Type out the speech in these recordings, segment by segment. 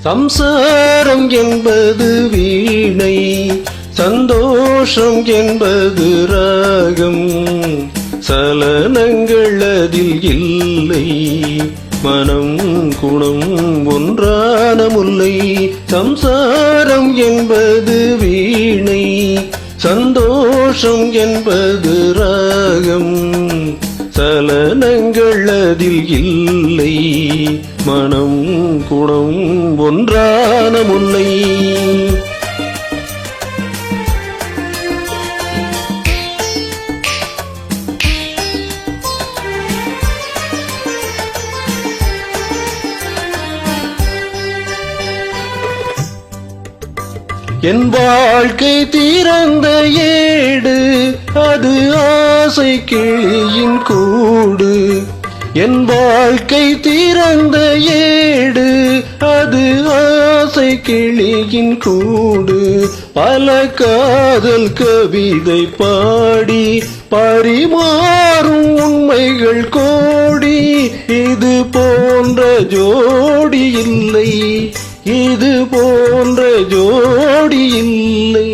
சம்சாரம் என்பது வீணை, சந்தோஷம் என்பது ராகம். சலனங்கள் அதில் இல்லை, மனம் குணம் ஒன்றான முல்லை. சம்சாரம் என்பது வீணை, சந்தோஷம் என்பது ராகம். சலனங்கள் அதில் இல்லை, மனம் குணம் ஒன்றான முல்லை. என் வாழ்க்கை திறந்த ஏடு, அது ஆசை கிளியின் கூடு. என் வாழ்க்கை திறந்த ஏடு, அது ஆசை கிளியின் கூடு. பல காதல் கவிதை பாடி பரிமாறும் உண்மைகள் கோடி. இது போன்ற ஜோடி இல்லை, இது போன்ற ஜோடி இல்லை.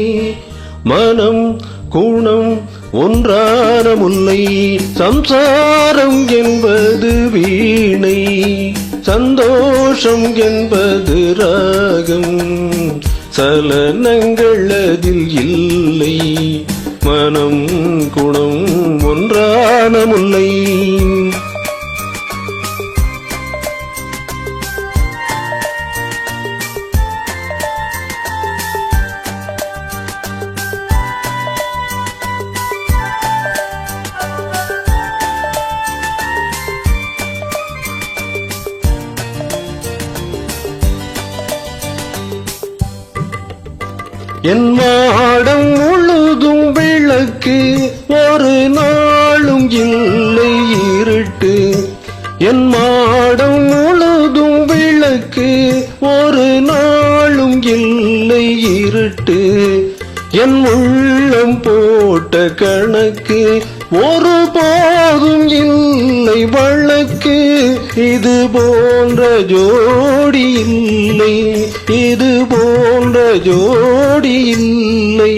மனம் குணம் ஒன்றான முல்லை. சம்சாரம் என்பது வீணை, சந்தோஷம் என்பது ராகம். சலனங்கள் அதில் இல்லை, மனம் குணம் ஒன்றான முல்லை. என் மாடம் முழுதும் விளக்கு, ஒரு நாளும் இல்லை இருட்டு. என் மாடம் முழுதும் விளக்கு, ஒரு நாளும் இல்லை இருட்டு. என் உள்ளம் போட்ட கணக்கு, ஒரு போதும் இல்லை வழக்கு. இது போன்ற ஜோடி இல்லை, இது போன்ற ஜோடி இல்லை.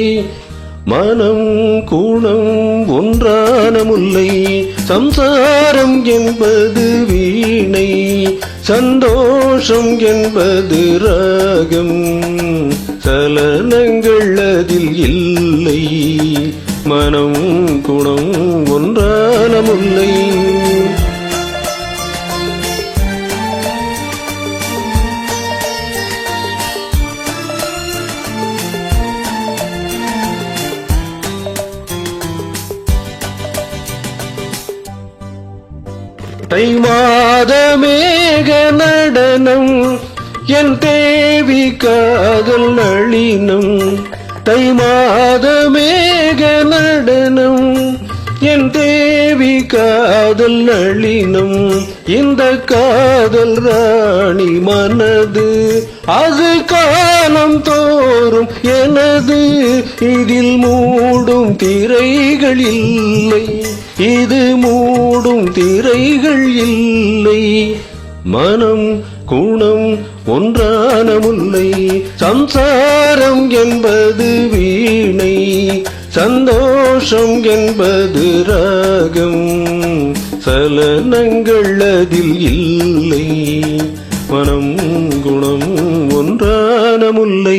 மனம் குணம் ஒன்றான முல்லை. சம்சாரம் என்பது வீணை, சந்தோஷம் என்பது ராகம். சலனங்கள் அதில் இல்லை, மனம் குணம் ஒன்றான முல்லை. தை மாத மேக நடனம், என் தேவி காதல் நளினம். தை மாத மேக நடனம், என் தேவி காதல் நளினம். இந்த காதல் ராணி மனது, அது காலம் தோறும் எனது. இதில் மூடும் திரைகள் இல்லை, இது மூடும் திரைகள் இல்லை. மனம் குணம் ஒன்றான முல்லை. சம்சாரம் என்பது வீணை, சந்தோஷம் என்பது ராகம். சலனங்கள் அதில் இல்லை, மனம் குணம் ஒன்றான முல்லை.